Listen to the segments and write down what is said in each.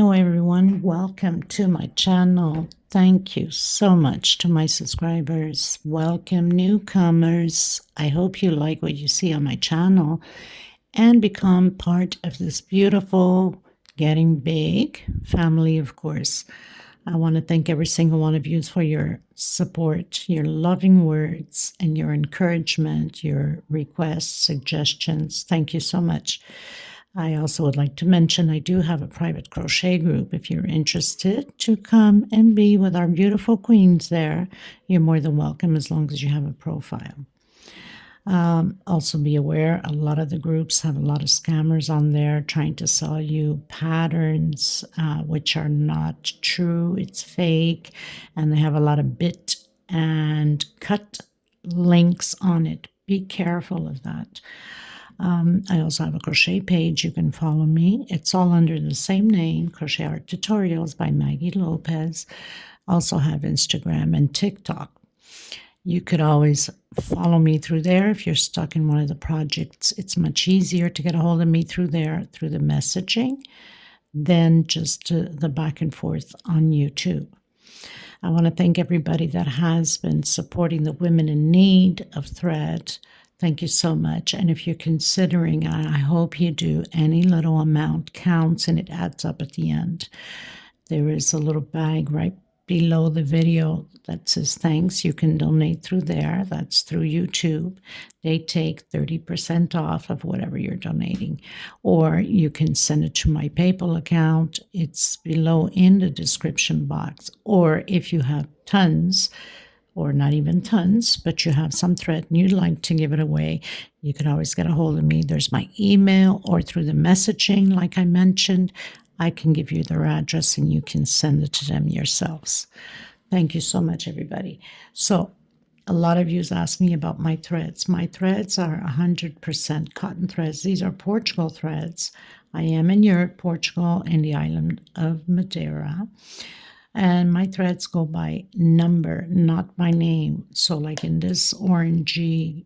Hello everyone, welcome to my channel. Thank you so much to my subscribers. Welcome newcomers. I hope you like what you see on my channel and become part of this beautiful, getting big family, of course. I want to thank every single one of you for your support, your loving words, and your encouragement, your requests, suggestions. Thank you so much. I also would like to mention I do have a private crochet group. If you're interested to come and be with our beautiful queens there, you're more than welcome as long as you have a profile. Also be aware, a lot of the groups have a lot of scammers on there trying to sell you patterns, which are not true. It's fake, and they have a lot of bit and cut links on it. Be careful of that. I also have a crochet page. You can follow me. It's all under the same name, Crochet Art Tutorials by Maggie Lopez. Also have Instagram and TikTok. You could always follow me through there if you're stuck in one of the projects. It's much easier to get a hold of me through there, through the messaging, than just the back and forth on YouTube. I want to thank everybody that has been supporting the women in need of thread. Thank you so much. And if you're considering, I hope you do, any little amount counts and it adds up at the end. There is a little bag right below the video that says thanks. You can donate through there. That's through YouTube. They take 30% off of whatever you're donating. Or you can send it to my PayPal account. It's below in the description box. Or if you have tons, or not even tons, but you have some thread and you'd like to give it away, you can always get a hold of me. There's my email, or through the messaging, like I mentioned, I can give you their address and you can send it to them yourselves. Thank you so much, everybody. So a lot of you asked me about my threads. My threads are 100% cotton threads. These are Portugal threads. I am in Europe, Portugal, and the island of Madeira. And my threads go by number, not by name. So like in this orangey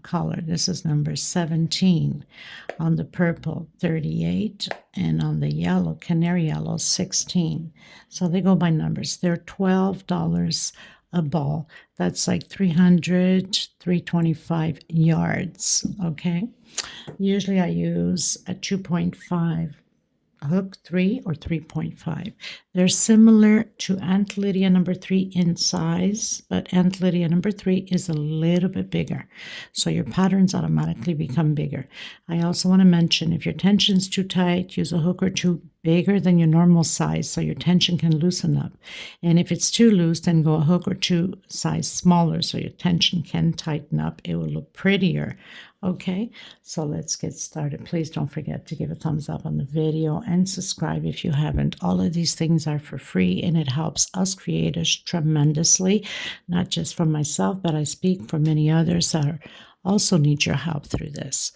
color, this is number 17. On the purple, 38. And on the yellow, canary yellow, 16. So they go by numbers. They're $12 a ball. That's like 325 yards, okay? Usually I use a 2.5. hook 3 or 3.5. They're similar to Aunt Lydia number 3 in size, but Aunt Lydia number 3 is a little bit bigger. So your patterns automatically become bigger. I also want to mention, if your tension's too tight, use a hook or two bigger than your normal size so your tension can loosen up. And if it's too loose, then go a hook or two size smaller so your tension can tighten up. It will look prettier. Okay, so let's get started. Please don't forget to give a thumbs up on the video and subscribe if you haven't. All of these things are for free and it helps us creators tremendously, not just for myself, but I speak for many others that also need your help through this.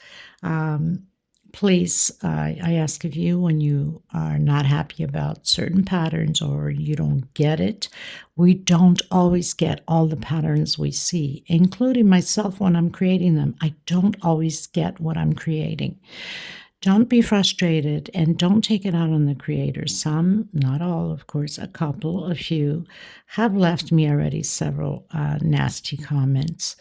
Please, I ask of you, when you are not happy about certain patterns or you don't get it, we don't always get all the patterns we see, including myself when I'm creating them. I don't always get what I'm creating. Don't be frustrated and don't take it out on the creators. Some, not all, of course, a couple, a few, have left me already several nasty comments.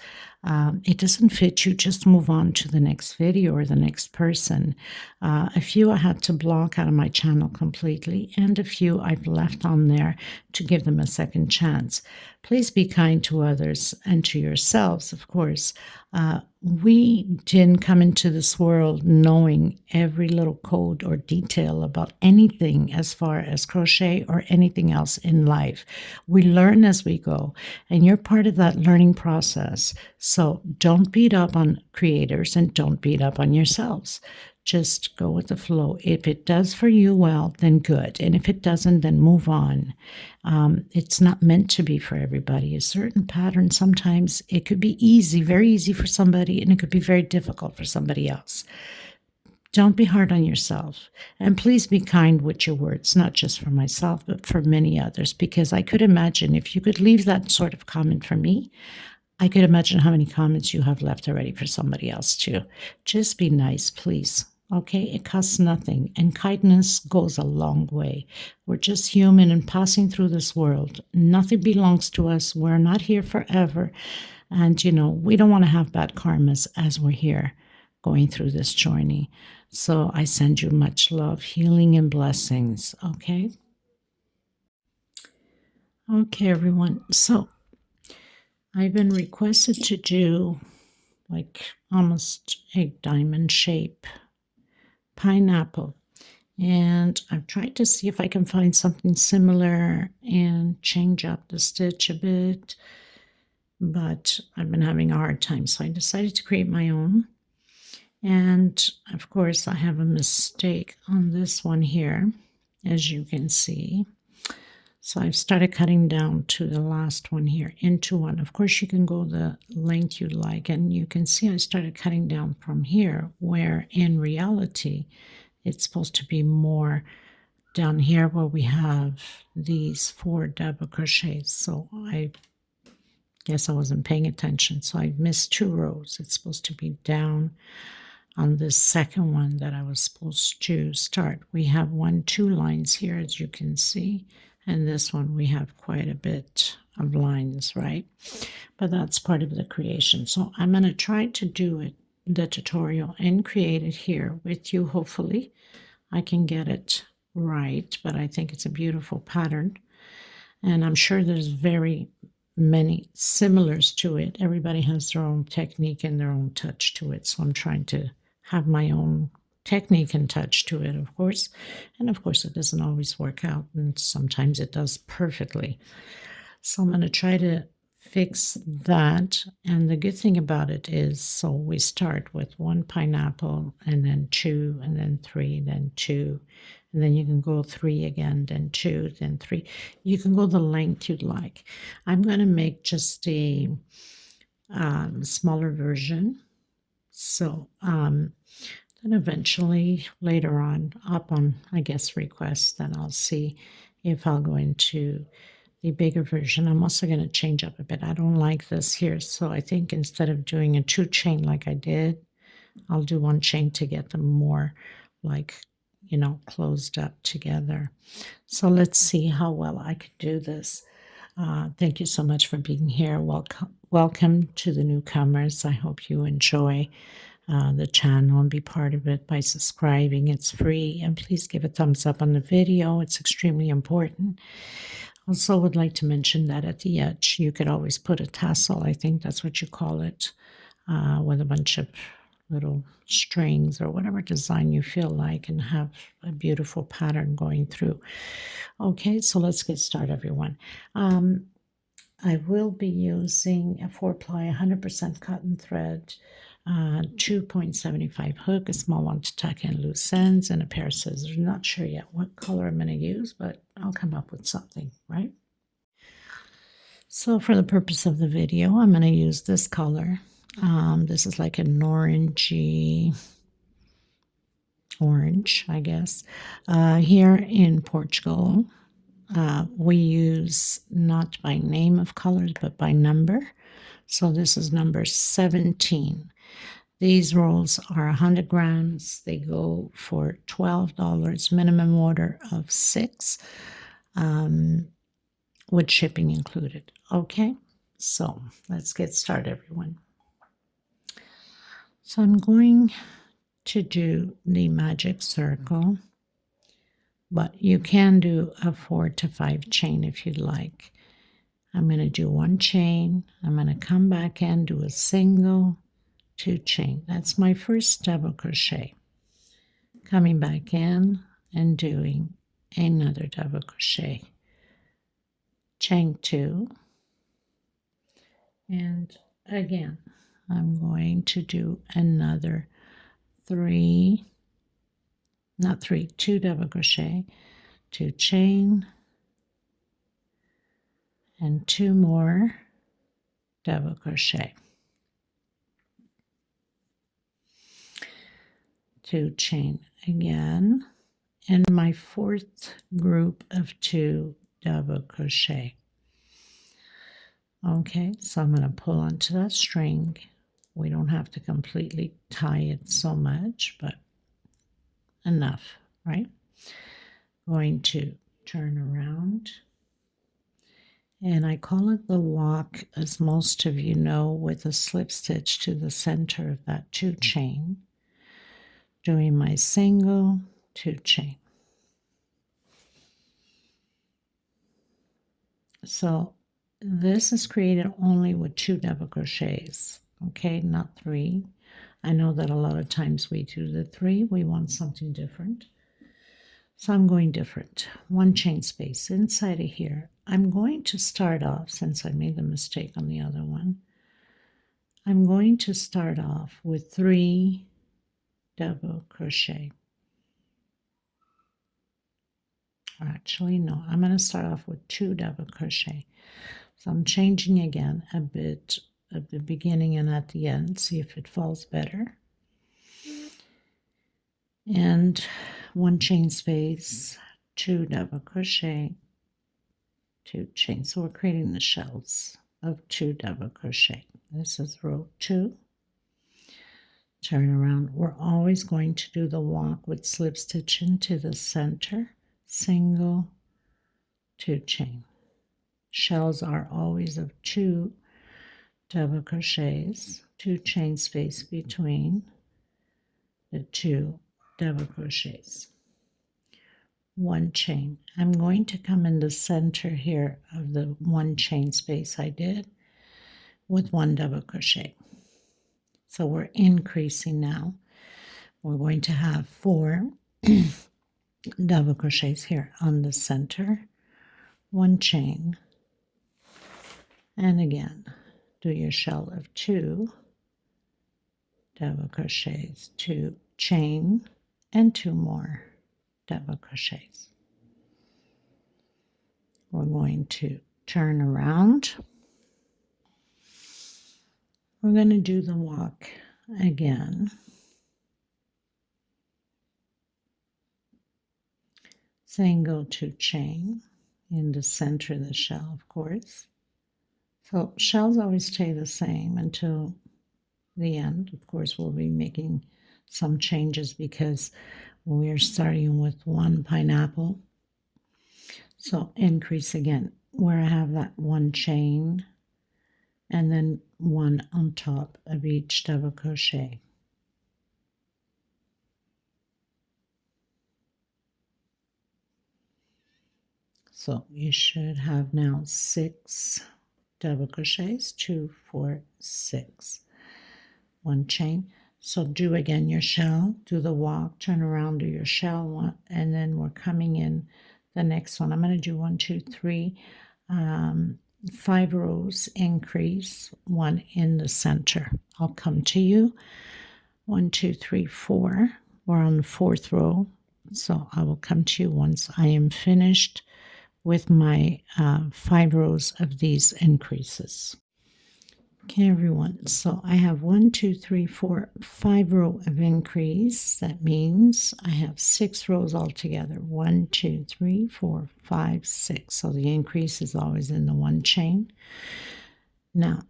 It doesn't fit you, just move on to the next video or the next person. A few I had to block out of my channel completely, and a few I've left on there to give them a second chance. Please be kind to others and to yourselves, of course. We didn't come into this world knowing every little code or detail about anything as far as crochet or anything else in life. We learn as we go, and you're part of that learning process. So don't beat up on creators and don't beat up on yourselves. Just go with the flow. If it does for you, well, then good. And if it doesn't, then move on. It's not meant to be for everybody. A certain pattern, sometimes it could be easy, very easy for somebody, and it could be very difficult for somebody else. Don't be hard on yourself. And please be kind with your words, not just for myself, but for many others, because I could imagine if you could leave that sort of comment for me, I could imagine how many comments you have left already for somebody else too. Just be nice, please. Okay, it costs nothing, and kindness goes a long way. We're just human and passing through this world. Nothing belongs to us. We're not here forever. And, we don't want to have bad karmas as we're here going through this journey. So I send you much love, healing, and blessings. Okay? Okay, everyone. So I've been requested to do like almost a diamond shape pineapple. And I've tried to see if I can find something similar and change up the stitch a bit, but I've been having a hard time. So I decided to create my own. And of course, I have a mistake on this one here, as you can see. So I've started cutting down to the last one here into one. Of course, you can go the length you like, and you can see I started cutting down from here, where in reality, it's supposed to be more down here where we have these 4 double crochets. So I guess I wasn't paying attention. So I missed 2 rows. It's supposed to be down on this second one that I was supposed to start. We have 2 lines here, as you can see. And this one we have quite a bit of lines, right? But that's part of the creation. So I'm going to try to do it, the tutorial, and create it here with you. Hopefully I can get it right, but I think it's a beautiful pattern. And I'm sure there's very many similars to it. Everybody has their own technique and their own touch to it. So I'm trying to have my own technique and touch to it, of course. And of course, it doesn't always work out, and sometimes it does perfectly. So I'm going to try to fix that. And the good thing about it is, so we start with 1 pineapple, and then 2, and then 3, then 2, and then you can go 3 again, then 2, then 3. You can go the length you'd like. I'm going to make just a smaller version. So then eventually later on, up on, I guess, requests, then I'll see if I'll go into the bigger version. I'm also going to change up a bit. I don't like this here, so I think instead of doing a 2 chain like I did, I'll do 1 chain to get them more like, closed up together. So let's see how well I could do this. Thank you so much for being here. Welcome to the newcomers. I hope you enjoy the channel and be part of it by subscribing. It's free, and please give a thumbs up on the video. It's extremely important. Also would like to mention that at the edge you could always put a tassel, I think that's what you call it, with a bunch of little strings or whatever design you feel like, and have a beautiful pattern going through. Okay, so let's get started, everyone. I will be using a 4-ply 100% cotton thread, 2.75 hook, a small one to tuck in loose ends, and a pair of scissors. Not sure yet what color I'm going to use, but I'll come up with something, right? So for the purpose of the video, I'm going to use this color. This is like an orangey orange, I guess. Here in Portugal, we use not by name of colors, but by number. So this is number 17. These rolls are 100 grams. They go for $12, minimum order of 6, with shipping included. Okay, so let's get started, everyone. So I'm going to do the magic circle, but you can do a 4 to 5 chain if you'd like. I'm going to do 1 chain. I'm going to come back in, do a single, 2 chain. That's my first double crochet. Coming back in and doing another double crochet. Chain 2. And again, I'm going to do another 2 double crochet, 2 chain, and 2 more double crochet. 2 chain again, and my 4th group of 2 double crochet. Okay, so I'm going to pull onto that string. We don't have to completely tie it so much, but enough, right? Going to turn around, and I call it the walk, as most of you know, with a slip stitch to the center of that 2 chain, doing my single 2 chain. So this is created only with 2 double crochets, okay, not 3. I know that a lot of times we do the 3, we want something different. So I'm going different. 1 chain space inside of here. I'm going to start off, since I made the mistake on the other one, I'm going to start off with 3 double crochet. Actually, no, I'm going to start off with 2 double crochet. So I'm changing again a bit at the beginning and at the end, see if it falls better. And 1 chain space, 2 double crochet, 2 chain. So we're creating the shells of 2 double crochet. This is row 2. Turn around. We're always going to do the walk with slip stitch into the center, single, 2 chain. Shells are always of 2 double crochets, 2 chain space between the 2 double crochets, 1 chain. I'm going to come in the center here of the 1 chain space I did with 1 double crochet. So we're increasing now. We're going to have 4 double crochets here on the center, 1 chain, and again do your shell of 2 double crochets, 2 chain, and 2 more double crochets. We're going to turn around. We're going to do the walk again. Single 2 chain in the center of the shell, of course. So shells always stay the same until the end. Of course, we'll be making some changes because we're starting with 1 pineapple. So increase again where I have that 1 chain and then 1 on top of each double crochet. So you should have now 6 double crochets, 2, 4, 6, 1 chain. So do again your shell, do the walk, turn around, do your shell one, and then we're coming in the next one. I'm going to do 1, 2, 3, 5 rows, increase 1 in the center. I'll come to you. 1, 2, 3, 4. We're on the 4th row, so I will come to you once I am finished with my 5 rows of these increases. Okay, everyone, so I have 1, 2, 3, 4, 5 row of increase. That means I have 6 rows altogether. 1, 2, 3, 4, 5, 6. So the increase is always in the 1 chain. Now,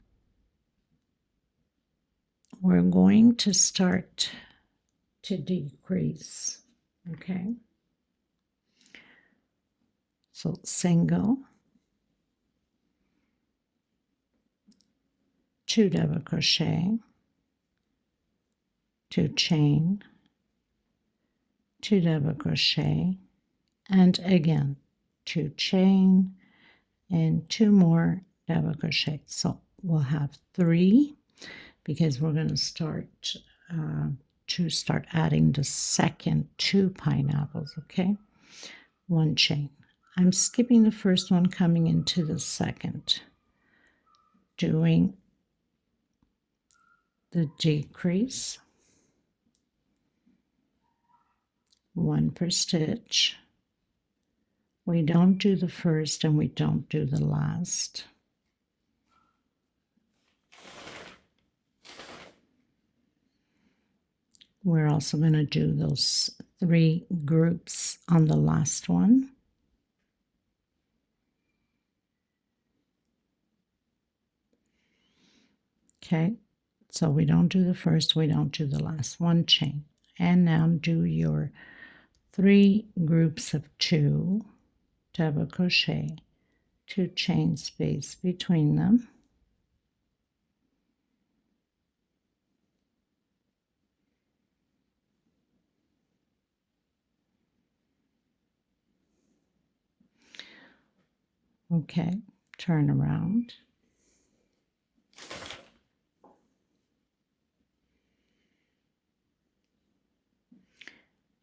we're going to start to decrease, okay? So single, 2 double crochet, 2 chain, 2 double crochet, and again 2 chain and 2 more double crochet. So we'll have 3 because we're going to start adding the second 2 pineapples. Okay, 1 chain. I'm skipping the first one, coming into the second, doing the decrease, 1 per stitch. We don't do the first and we don't do the last. We're also going to do those 3 groups on the last one. Okay, so we don't do the first, we don't do the last. 1 chain. And now do your 3 groups of 2 double crochet, 2 chain space between them. Okay, turn around.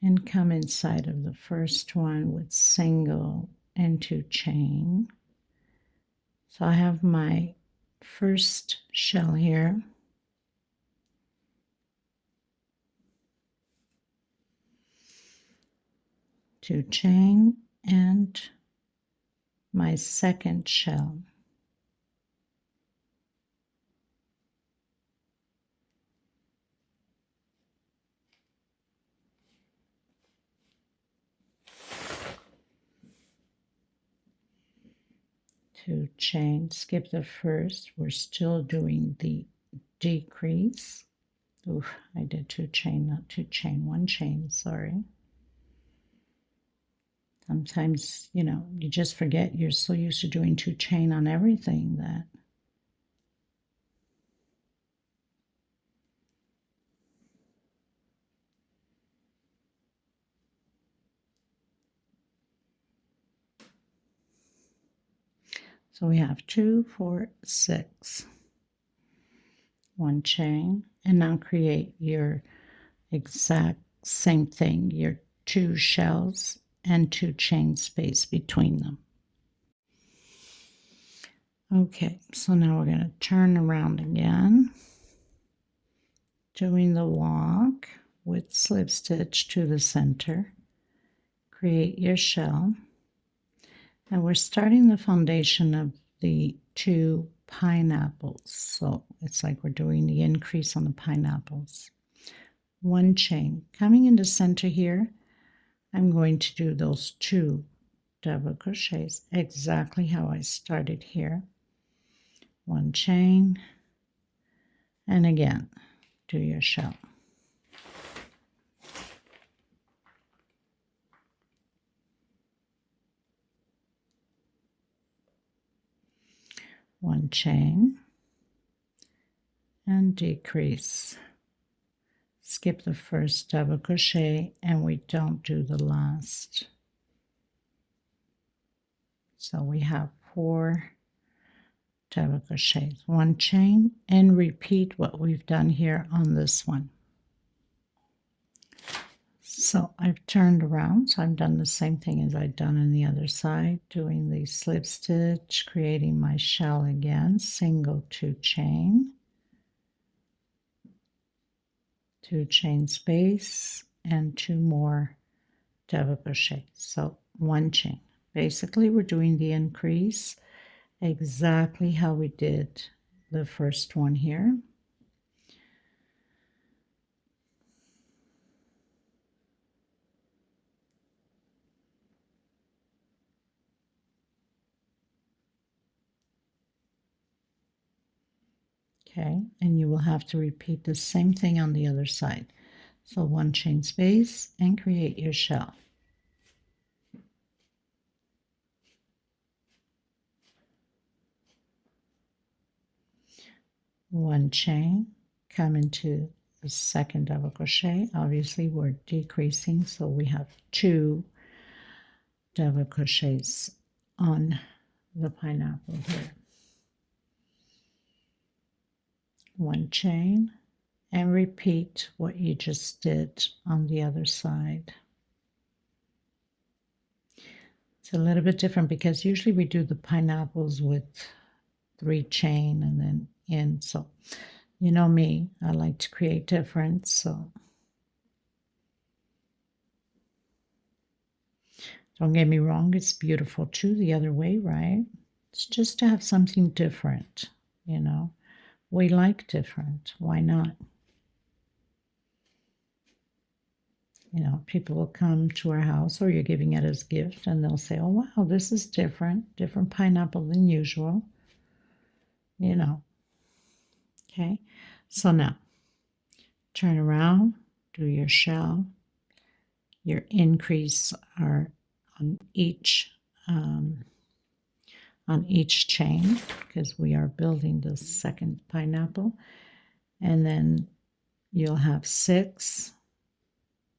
And come inside of the first one with single and 2 chain. So I have my first shell here. Two chain and my second shell. Two chain, skip the first, we're still doing the decrease. Oof, I did 2 chain, not 2 chain, 1 chain, sorry. Sometimes, you know, you just forget, you're so used to doing 2 chain on everything that so we have 2, 4, 6, 1 chain, and now create your exact same thing, your 2 shells and 2 chain space between them. Okay, so now we're going to turn around again, doing the walk with slip stitch to the center, create your shell, and we're starting the foundation of the 2 pineapples. So it's like we're doing the increase on the pineapples. 1 chain. Coming into center here, I'm going to do those 2 double crochets exactly how I started here. 1 chain, and again, do your shell. One chain and decrease. Skip the first double crochet and we don't do the last. So we have 4 double crochets, 1 chain, and repeat what we've done here on this one. So I've turned around, so I've done the same thing as I've done on the other side, doing the slip stitch, creating my shell again, single 2 chain, 2 chain space, and 2 more double crochet. So 1 chain. Basically, we're doing the increase exactly how we did the first one here. Okay, and you will have to repeat the same thing on the other side. So 1 chain space and create your shell. One chain, come into the second double crochet. Obviously we're decreasing, so we have 2 double crochets on the pineapple here. 1 chain and repeat what you just did on the other side. It's a little bit different because usually we do the pineapples with 3 chain and then in. So you know me, I like to create difference. So don't get me wrong, it's beautiful too the other way, right? It's just to have something different, you know. We like different. Why not? You know, people will come to our house or you're giving it as a gift and they'll say, oh, wow, this is different pineapple than usual, you know. Okay, so now turn around, do your shell, Your increase are on each chain, because we are building the second pineapple. And then you'll have 6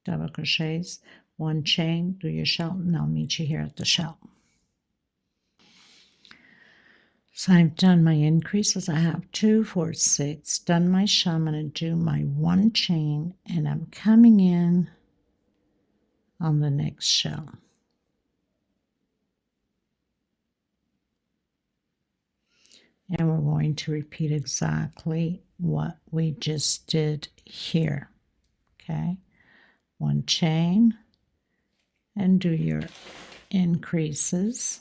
double crochets, 1 chain, do your shell, and I'll meet you here at the shell. So I've done my increases. I have 2, 4, 6, done my shell. I'm going to do my 1 chain, and I'm coming in on the next shell. And we're going to repeat exactly what we just did here. Okay, 1 chain, and do your increases.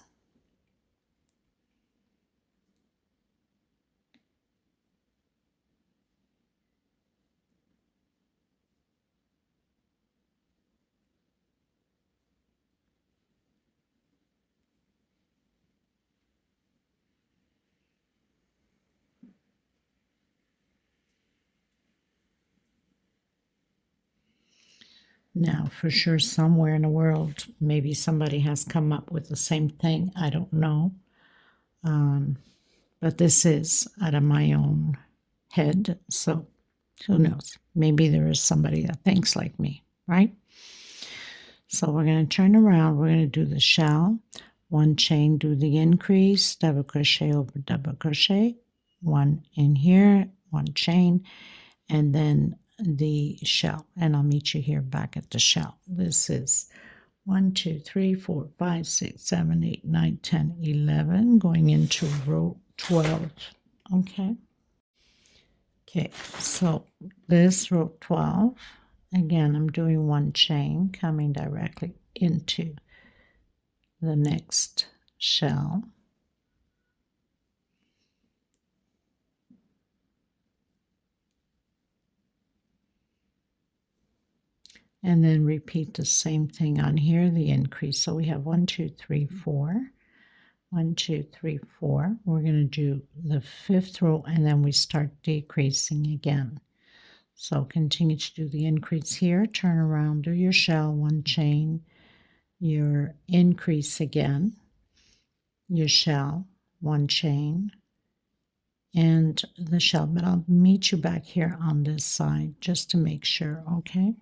Now, for sure, somewhere in the world, maybe somebody has come up with the same thing. I don't know. But this is out of my own head, so who knows? Maybe there is somebody that thinks like me, right? So we're going to turn around. We're going to do the shell. 1 chain, do the increase, double crochet over double crochet. 1 in here, 1 chain, and then the shell. And I'll meet you here back at the shell. This is 1, 2, 3, 4, 5, 6, 7, 8, 9, 10, 11, going into row 12. Okay. Okay, so this row 12, again, I'm doing 1 chain coming directly into the next shell. And then repeat the same thing on here, the increase. So we have 1, 2, 3, 4. 1, 2, 3, 4. We're going to do the 5th row, and then we start decreasing again. So continue to do the increase here, turn around, do your shell, 1 chain, your increase again, your shell, 1 chain, and the shell. But I'll meet you back here on this side just to make sure, okay?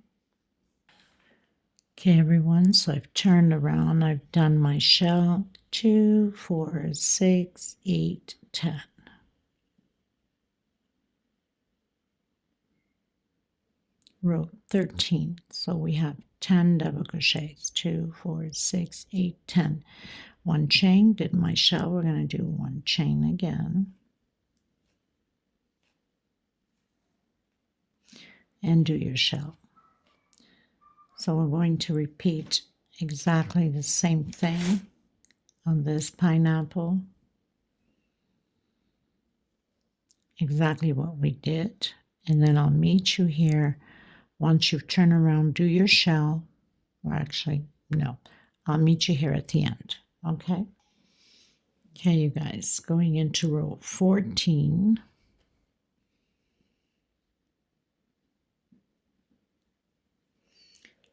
Okay, everyone, so I've turned around, I've done my shell, 2, 4, 6, 8, 10. Row 13, so we have 10 double crochets, 2, 4, 6, 8, 10. 1 chain, did my shell, we're going to do 1 chain again. And do your shell. So we're going to repeat exactly the same thing on this pineapple. Exactly what we did. And then I'll meet you here. Once you've turned around, do your shell. Or actually, no. I'll meet you here at the end. Okay? Okay, you guys. Going into row 14.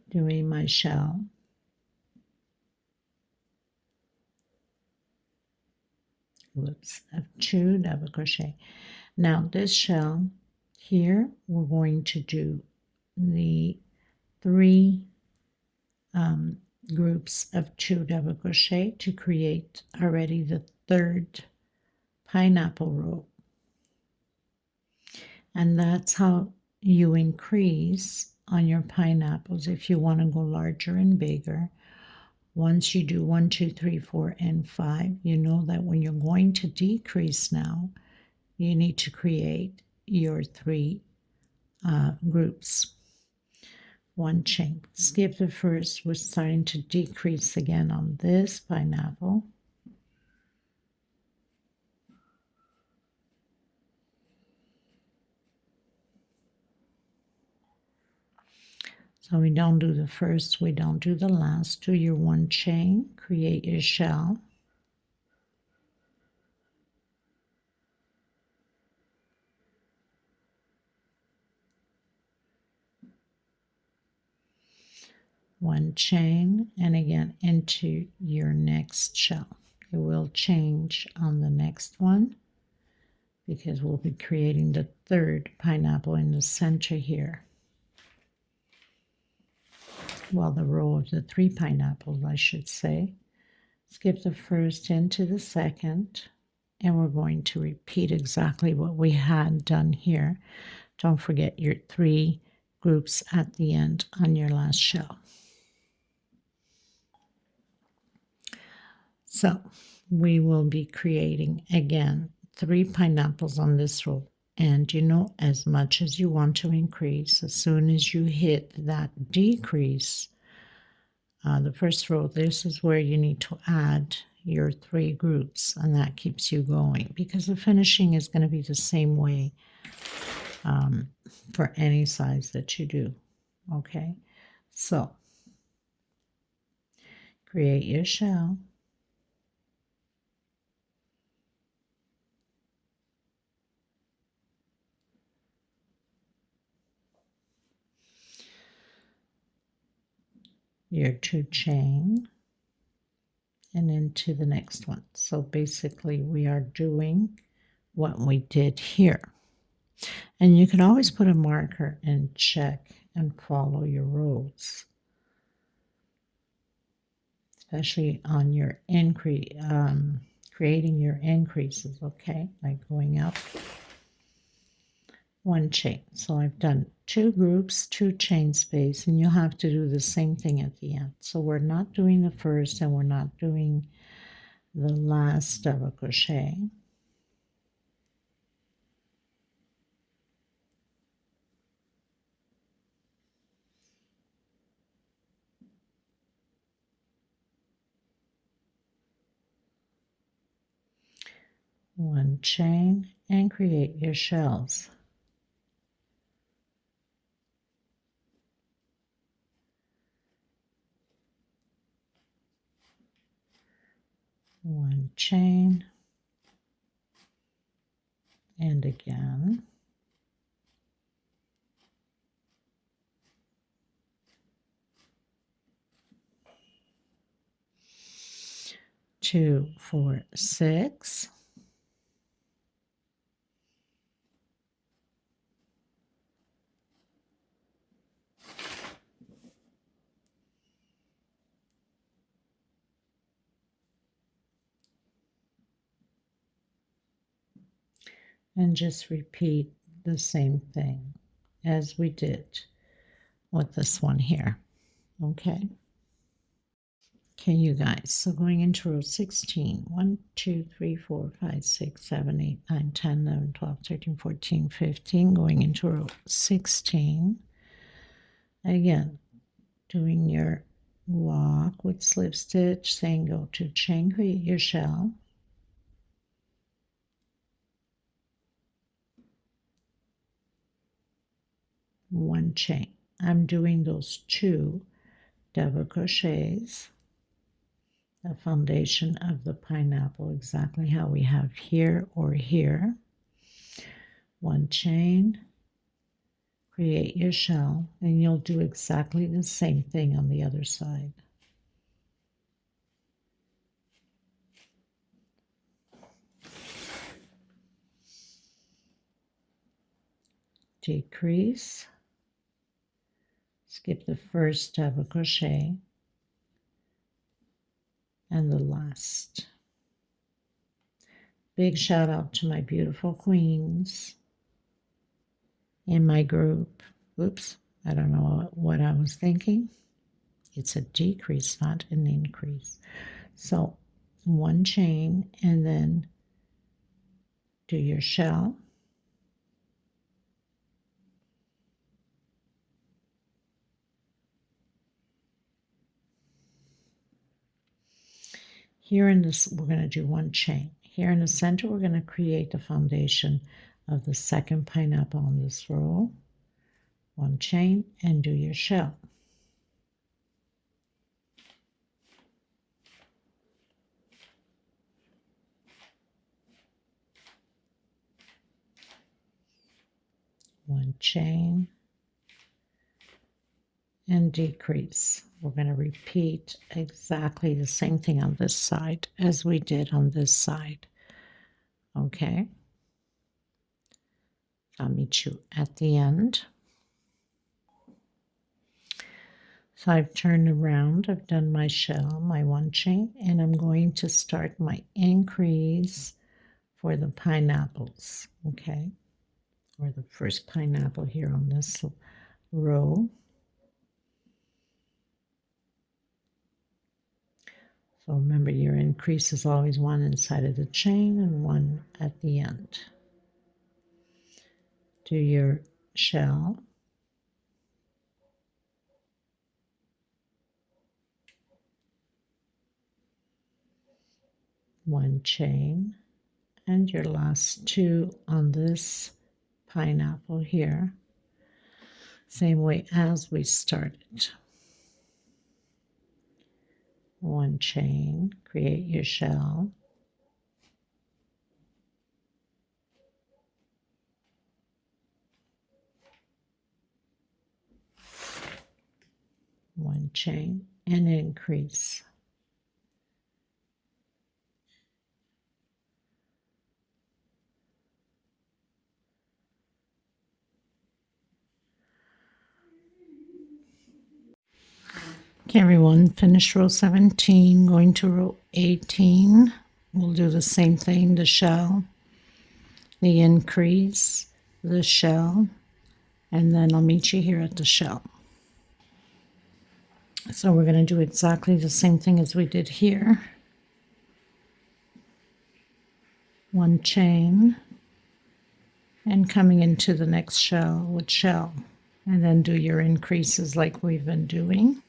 Doing my shell. Whoops, of 2 double crochet. Now this shell here, we're going to do the 3 groups of 2 double crochet to create already the 3rd pineapple row. And that's how you increase on your pineapples if you want to go larger and bigger. Once you do 1, 2, 3, 4, and 5, you know that when you're going to decrease now, you need to create your 3 groups. 1 chain. Skip the first. We're starting to decrease again on this pineapple. So we don't do the first, we don't do the last. Do your 1 chain, create your shell. one chain, and again into your next shell. It will change on the next one because we'll be creating the third pineapple in the center here. Well, the row of the 3 pineapples, I should say. Skip the first into the second, and we're going to repeat exactly what we had done here. Don't forget your 3 groups at the end on your last shell. So we will be creating again 3 pineapples on this row, and you know, as much as you want to increase, as soon as you hit that decrease, the first row, this is where you need to add your 3 groups, and that keeps you going because the finishing is going to be the same way for any size that you do. Okay, so create your shell, your 2 chain, and into the next one. So basically we are doing what we did here. And you can always put a marker and check and follow your rows, especially on your increase, creating your increases, okay? Like going up 1 chain. So I've done 2 groups, 2 chain space, and you'll have to do the same thing at the end. So we're not doing the first and we're not doing the last double crochet. One chain and create your shells. One chain and again. Two, 4, 6. And just repeat the same thing as we did with this one here. Okay. Okay, you guys. So going into row 16, 1, 2, 3, 4, 5, 6, 7, 8, 9, 10, 11, 12, 13, 14, 15. Going into row 16. Again, doing your walk with slip stitch, saying go to chain, create your shell. One chain. I'm doing those 2 double crochets, the foundation of the pineapple, exactly how we have here or here. One chain, create your shell, and you'll do exactly the same thing on the other side. Decrease, skip the first double crochet and the last. Big shout out to my beautiful queens in my group. Oops, I don't know what I was thinking. It's a decrease, not an increase. So one chain and then do your shell. Here in this, we're going to do one chain. Here in the center, we're going to create the foundation of the second pineapple on this row. One chain and do your shell. One chain and decrease. We're going to repeat exactly the same thing on this side as we did on this side. Okay, I'll meet you at the end. So I've turned around, I've done my shell, my one chain, and I'm going to start my increase for the pineapples, okay, or the first pineapple here on this row. So remember, your increase is always one inside of the chain and one at the end. Do your shell, one chain, and your last two on this pineapple here, same way as we started. One chain, create your shell, one chain, and increase. Okay, everyone, finish row 17, going to row 18. We'll do the same thing, the shell, the increase, the shell, and then I'll meet you here at the shell. So we're going to do exactly the same thing as we did here. One chain, and coming into the next shell with shell, and then do your increases like we've been doing.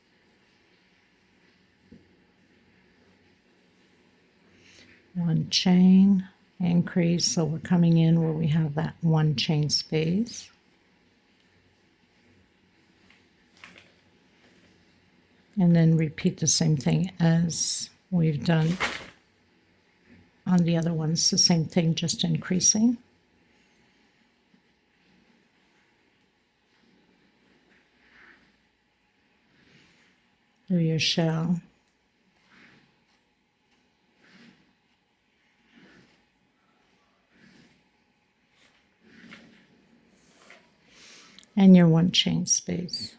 One chain, increase, so we're coming in where we have that one chain space. And then repeat the same thing as we've done on the other ones, the same thing, just increasing. Do your shell. And your one chain space.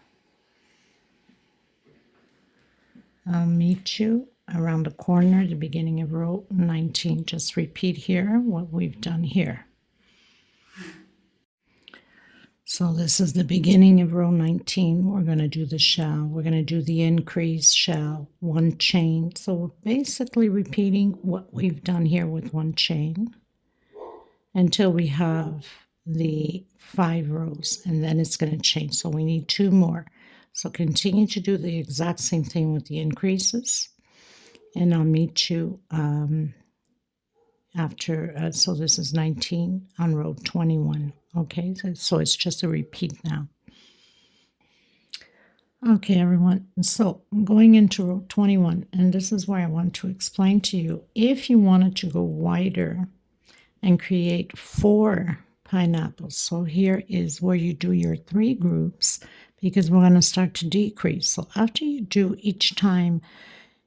I'll meet you around the corner, the beginning of row 19. Just repeat here what we've done here. So this is the beginning of row 19. We're going to do the shell. We're going to do the increase, shell, one chain. So we're basically repeating what we've done here with one chain until we have the 5 rows, and then it's going to change. So we need 2 more. So continue to do the exact same thing with the increases, and I'll meet you after. So this is 19 on row 21. Okay, so it's just a repeat now. Okay, everyone, so I'm going into row 21, and this is where I want to explain to you, if you wanted to go wider and create 4 pineapples. So here is where you do your 3 groups, because we're going to start to decrease. So after you do each time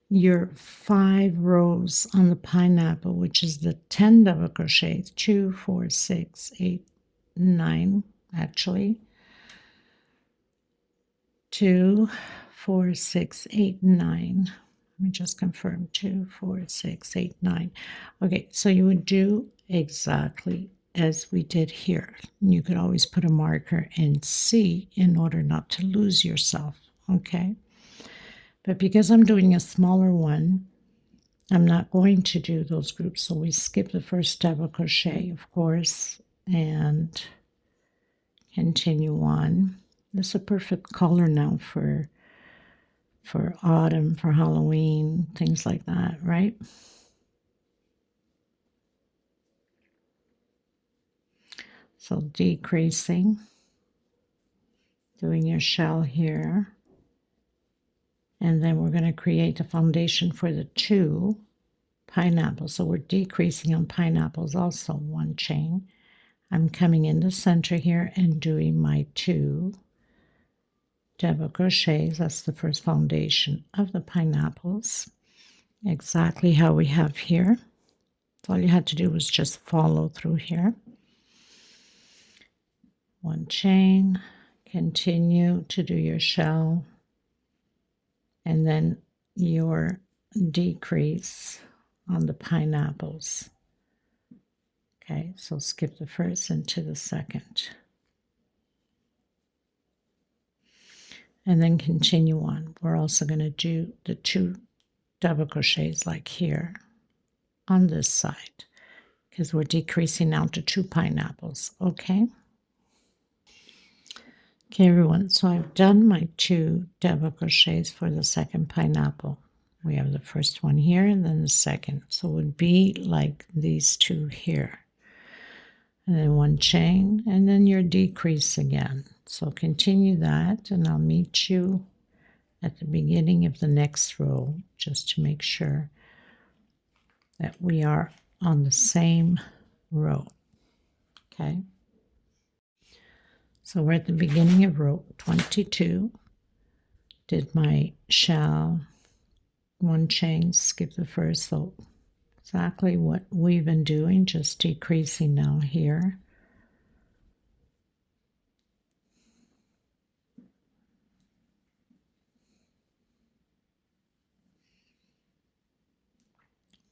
your 5 rows on the pineapple, which is the 10 double crochets, 2, 4, 6, 8, 9, actually, 2, 4, 6, 8, 9. Let me just confirm, 2, 4, 6, 8, 9. Okay, so you would do exactly as we did here. You could always put a marker and see in order not to lose yourself, okay? But because I'm doing a smaller one, I'm not going to do those groups. So we skip the first double crochet, of course, and continue on. This is a perfect color now for autumn, for Halloween, things like that, right? So decreasing, doing your shell here, and then we're going to create a foundation for the 2 pineapples. So we're decreasing on pineapples also, one chain. I'm coming in the center here and doing my 2 double crochets. That's the first foundation of the pineapples, exactly how we have here. So all you had to do was just follow through here. One chain, continue to do your shell, and then your decrease on the pineapples. Okay, so skip the first into the second. And then continue on. We're also going to do the 2 double crochets like here on this side, because we're decreasing now to 2 pineapples. Okay, everyone, so I've done my 2 double crochets for the second pineapple. We have the first one here and then the second, so it would be like these 2 here, and then 1 chain, and then your decrease again. So continue that, and I'll meet you at the beginning of the next row, just to make sure that we are on the same row. Okay, so we're at the beginning of row 22. Did my shell, 1 chain, skip the first, so exactly what we've been doing, just decreasing now here.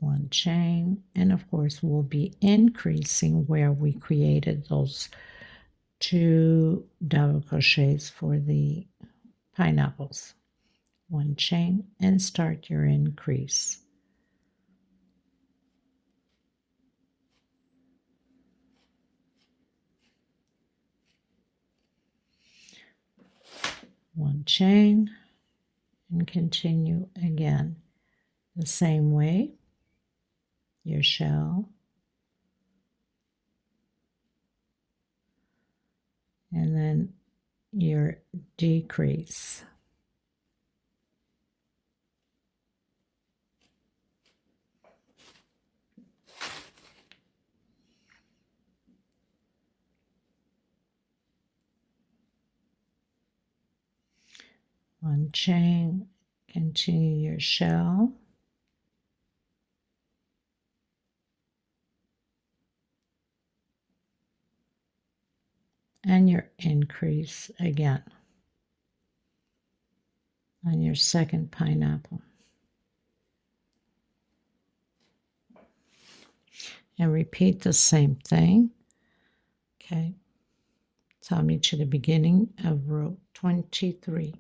One chain, and of course we'll be increasing where we created those 2 double crochets for the pineapples. 1 chain and start your increase. One chain and continue again the same way. Your shell, and then your decrease. One chain, continue your shell, and your increase again on your second pineapple. And repeat the same thing. Okay, so I'll meet you at the beginning of row 23.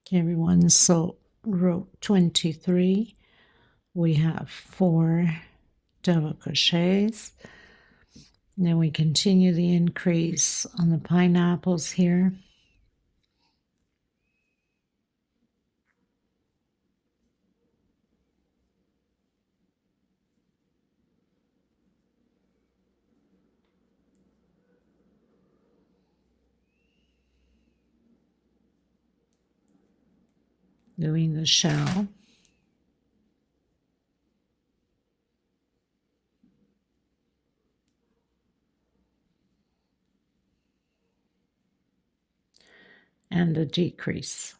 Okay, everyone, so row 23, we have 4 double crochets. Then we continue the increase on the pineapples here. Doing the shell. And the decrease.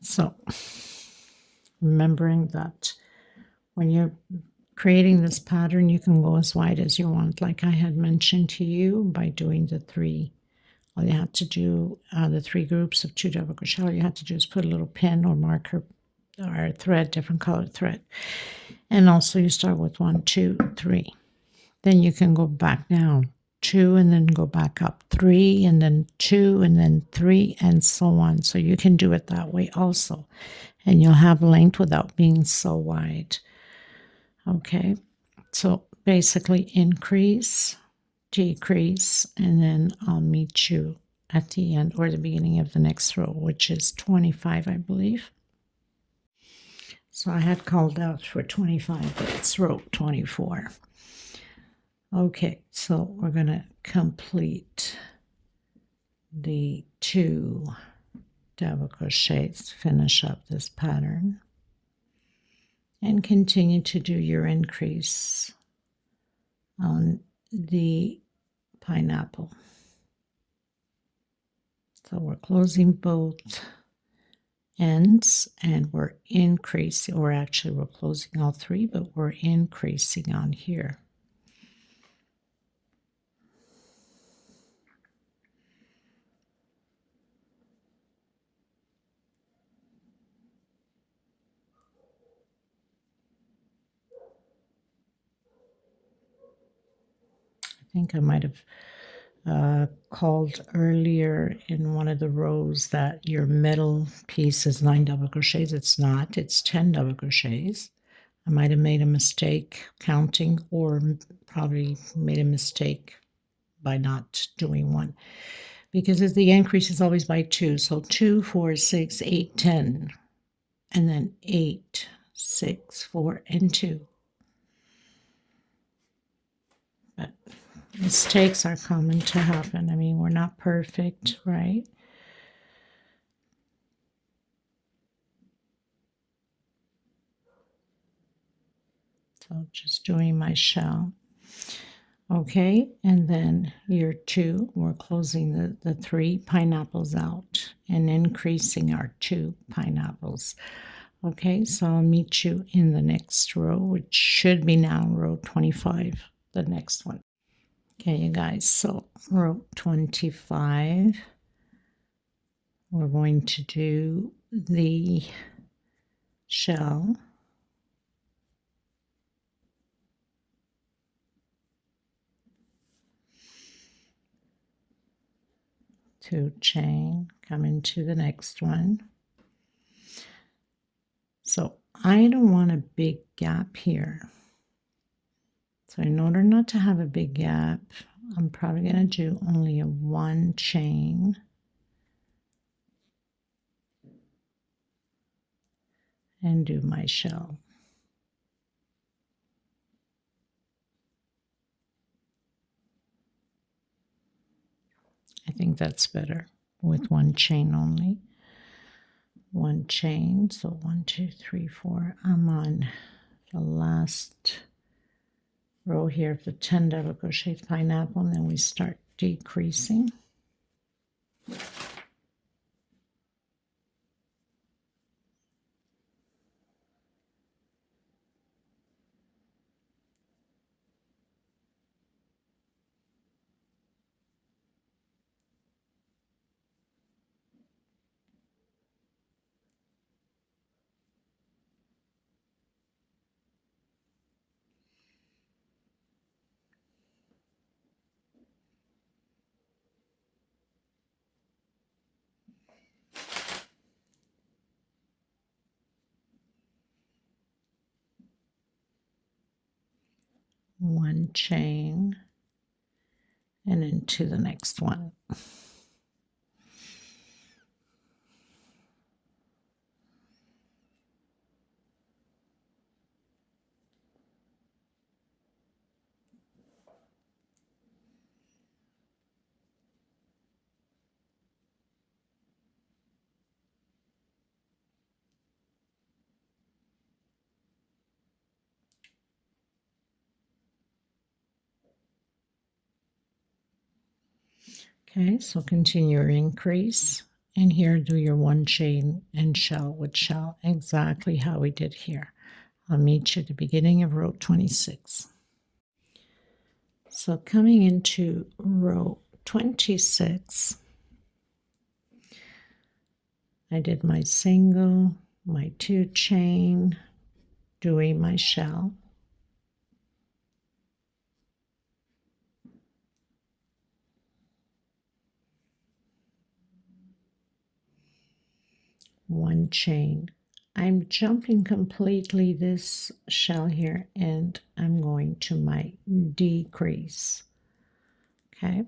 So, remembering that when you're creating this pattern, you can go as wide as you want, like I had mentioned to you, by doing the 3. All you have to do, the 3 groups of 2 double crochet, all you have to do is put a little pin or marker or thread, different colored thread. And also you start with 1, 2, 3. Then you can go back down 2 and then go back up 3 and then 2 and then 3 and so on. So you can do it that way also. and you'll have length without being so wide. Okay, so basically increase, decrease, and then I'll meet you at the end or the beginning of the next row, which is 25, I believe. So I had called out for 25, but it's row 24. Okay, so we're going to complete the 2 double crochets, finish up this pattern, and continue to do your increase on the pineapple. So we're closing both ends and we're increasing, or actually we're closing all 3, but we're increasing on here. I think I might have called earlier in one of the rows that your middle piece is 9 double crochets. It's not, it's 10 double crochets. I might have made a mistake counting, or probably made a mistake by not doing one, because the increase is always by 2. So 2, 4, 6, 8, 10, and then 8, 6, 4, and 2. But mistakes are common to happen. I mean, we're not perfect, right? So just doing my shell. Okay, and then your 2, we're closing the 3 pineapples out and increasing our 2 pineapples. Okay, so I'll meet you in the next row, which should be now row 25, the next one. Okay, you guys, so row 25, we're going to do the shell, 2 chain, come into the next one. So I don't want a big gap here. So in order not to have a big gap, I'm probably going to do only a 1 chain and do my shell. I think that's better with 1 chain only. 1 chain, so 1, 2, 3, 4. I'm on the last row here of the 10 double crochet pineapple, and then we start decreasing. One chain and into the next one. Okay, so continue your increase, and here do your 1 chain and shell with shell, exactly how we did here. I'll meet you at the beginning of row 26. So coming into row 26, I did my single, my 2 chain, doing my shell. One chain I'm jumping completely this shell here, and I'm going to my decrease. Okay.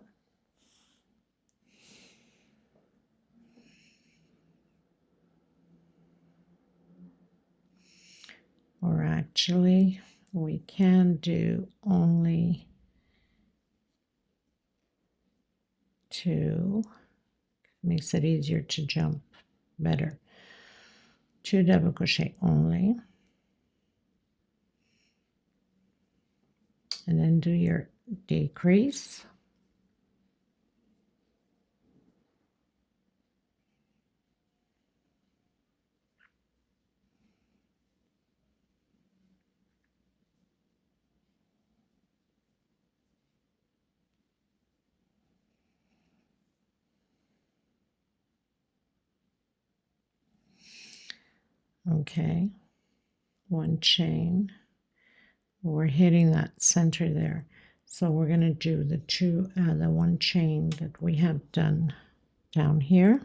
Or actually, we can do only 2. Makes it easier to jump better. 2 double crochet only. And then do your decrease. Okay, 1 chain. We're hitting that center there. So we're going to do the 1 chain that we have done down here.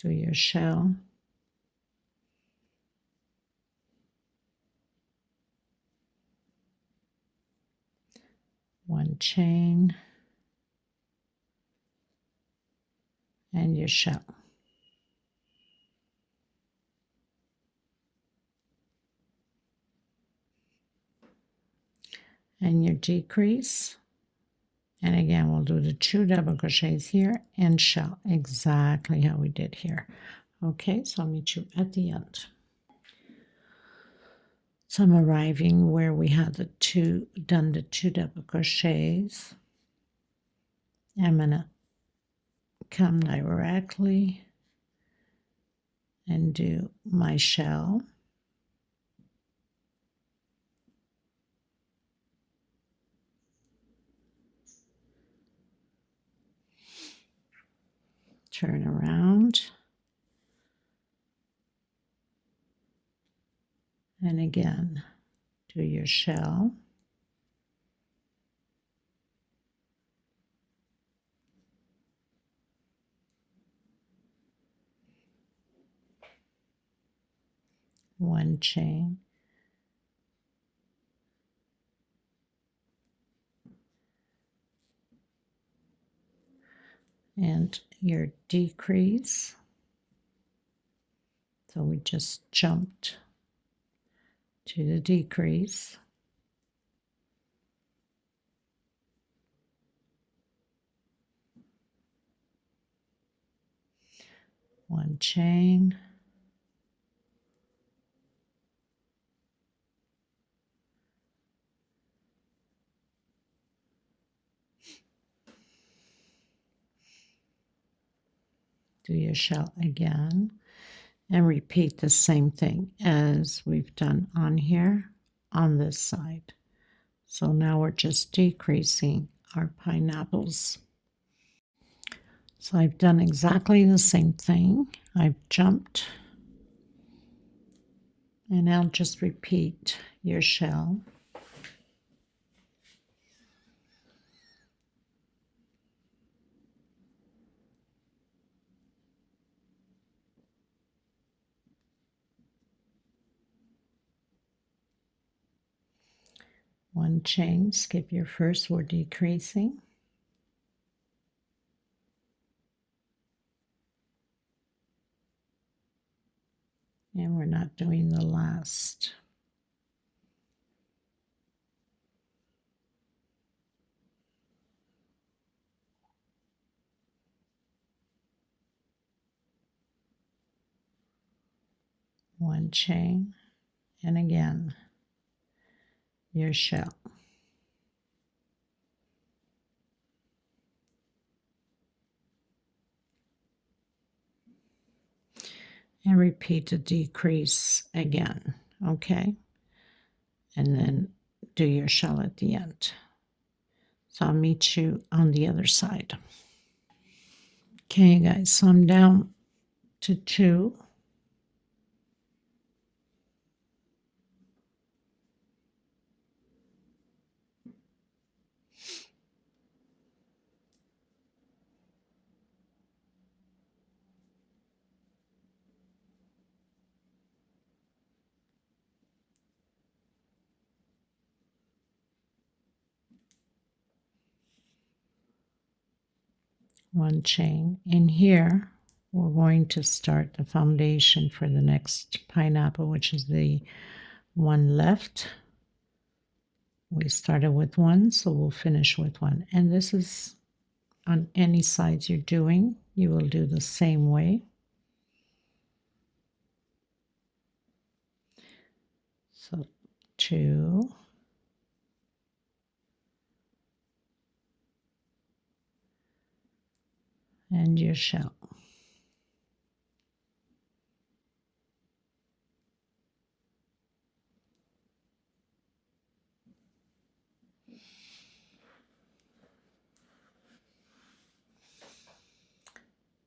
Do your shell. One chain and your shell. And your decrease. And again, we'll do the 2 double crochets here and shell, exactly how we did here. Okay, so I'll meet you at the end. So I'm arriving where we had done the 2 double crochets. I'm gonna come directly and do my shell. Turn around. And again, do your shell. One chain. And your decrease. So we just jumped to the decrease. One chain. Do your shell again and repeat the same thing as we've done on here on this side. So now we're just decreasing our pineapples. So I've done exactly the same thing. I've jumped, and now just repeat your shell. One chain, skip your first, we're decreasing. And we're not doing the last. One chain, and again, your shell. And repeat the decrease again, okay? And then do your shell at the end. So I'll meet you on the other side. Okay, guys, so I'm down to 2. one chain. In here, we're going to start the foundation for the next pineapple, which is the one left. We started with one, so we'll finish with one. And this is on any sides you're doing, you will do the same way. So 2, and your shell.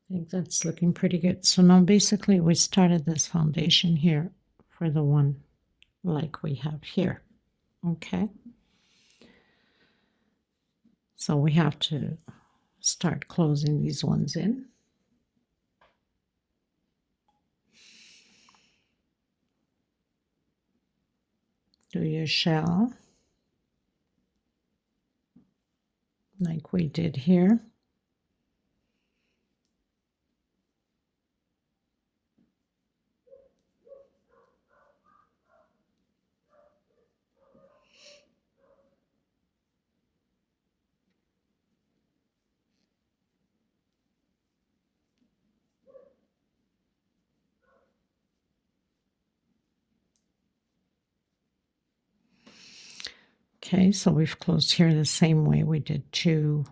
I think that's looking pretty good. So now basically we started this foundation here for the one like we have here. Okay. So we have to start closing these ones in. Do your shell like we did here. Okay, so we've closed here the same way we did 2.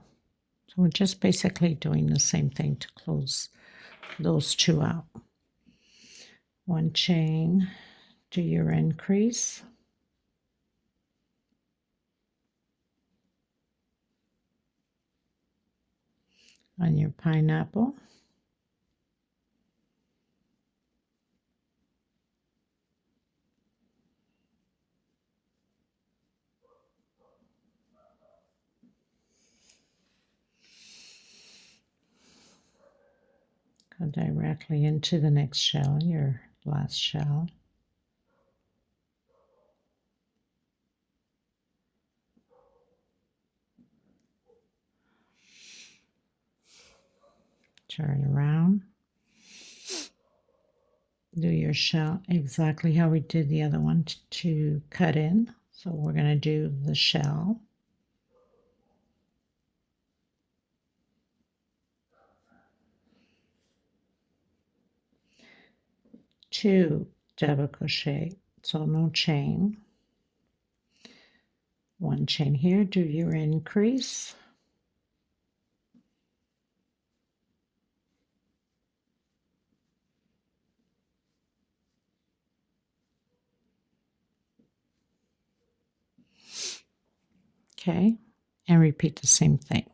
So we're just basically doing the same thing to close those 2 out. One chain, do your increase. On your pineapple. Go directly into the next shell, your last shell. Turn around. Do your shell exactly how we did the other one to cut in. So we're going to do the shell. Two double crochet, so no chain. One chain here, do your increase. Okay, and repeat the same thing.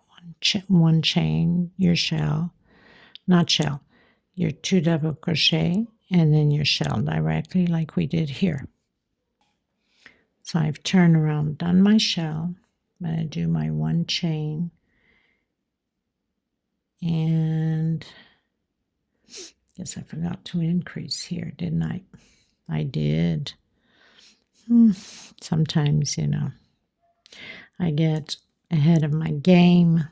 One chain, your shell, not shell, your 2 double crochet, and then your shell directly like we did here. So I've turned around, done my shell. I'm going to do my 1 chain, and guess I forgot to increase here, didn't I? I did. Sometimes, you know, I get ahead of my game.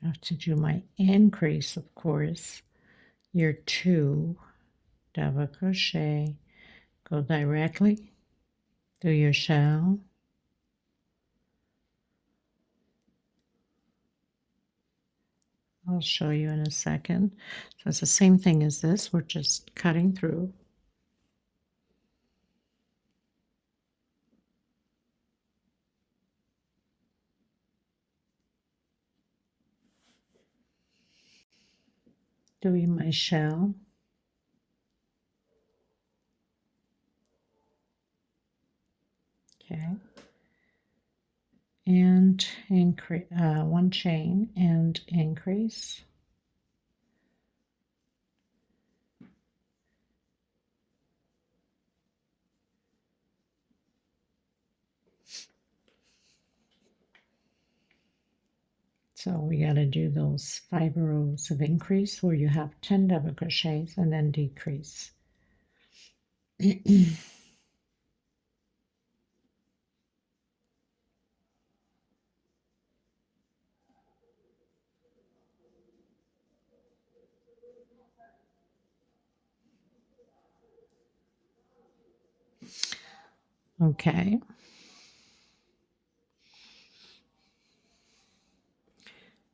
I have to do my increase, of course. Your 2 double crochet, go directly through your shell. I'll show you in a second. So it's the same thing as this. We're just cutting through. Doing my shell. Okay. And increase 1 chain and increase. So we got to do those 5 rows of increase where you have 10 double crochets and then decrease. Okay.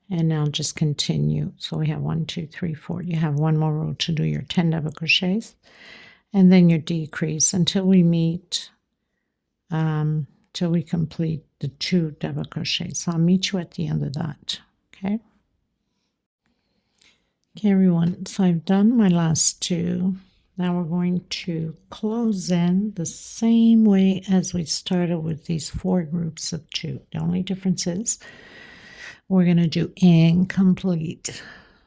And now just continue. So we have 1, 2, 3, 4. You have one more row to do your 10 double crochets, and then your decrease until we meet, till we complete the 2 double crochets. So I'll meet you at the end of that. Okay. Okay, everyone. So I've done my last 2. Now we're going to close in the same way as we started with these 4 groups of 2. The only difference is we're going to do incomplete.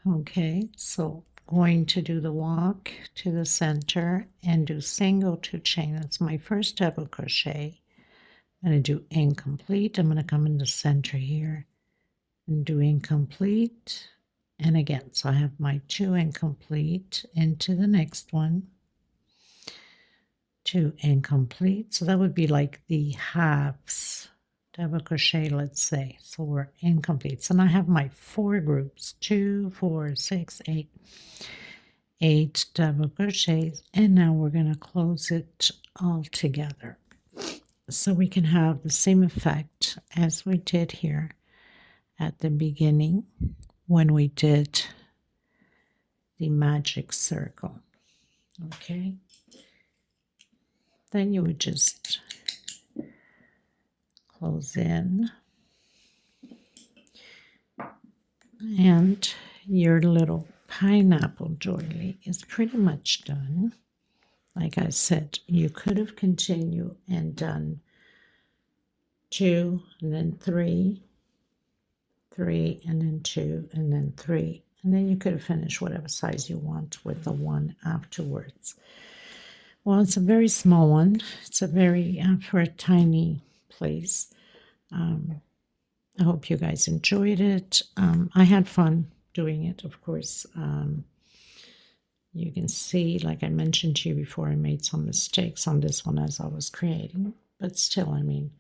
Okay, so going to do the walk to the center and do single 2 chain. That's my first double crochet. I'm going to do incomplete. I'm going to come in the center here and do incomplete. And again, so I have my 2 incomplete into the next one. 2 incomplete. So that would be like the halves double crochet, let's say. So we're incomplete. So now I have my 4 groups, 2, 4, 6, 8. 8 double crochets, and now we're going to close it all together so we can have the same effect as we did here at the beginning when we did the magic circle. Okay, then you would just close in, and your little pineapple doily is pretty much done. Like I said, you could have continued and done 2 and then 3, 3 and then 2 and then 3, and then you could have finished whatever size you want with the 1 afterwards. Well, it's a very small one. It's a very for a tiny place. I hope you guys enjoyed it. I had fun doing it, of course. You can see, like I mentioned to you before, I made some mistakes on this one as I was creating, but still, I mean,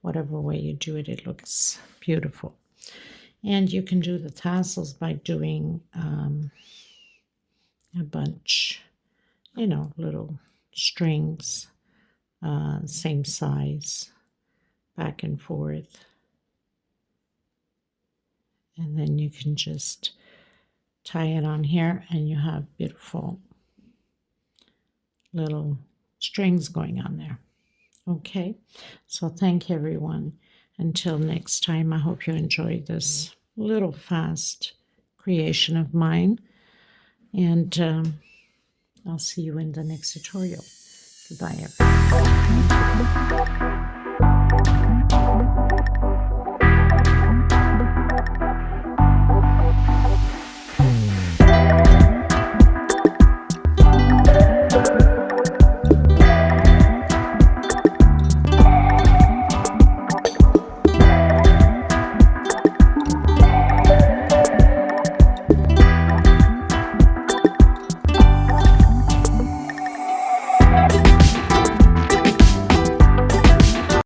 whatever way you do it, it looks beautiful. And you can do the tassels by doing a bunch, you know, little strings, same size, back and forth. And then you can just tie it on here and you have beautiful little strings going on there. Okay, so thank you, everyone. Until next time, I hope you enjoyed this little fast creation of mine, and I'll see you in the next tutorial. Goodbye, everyone.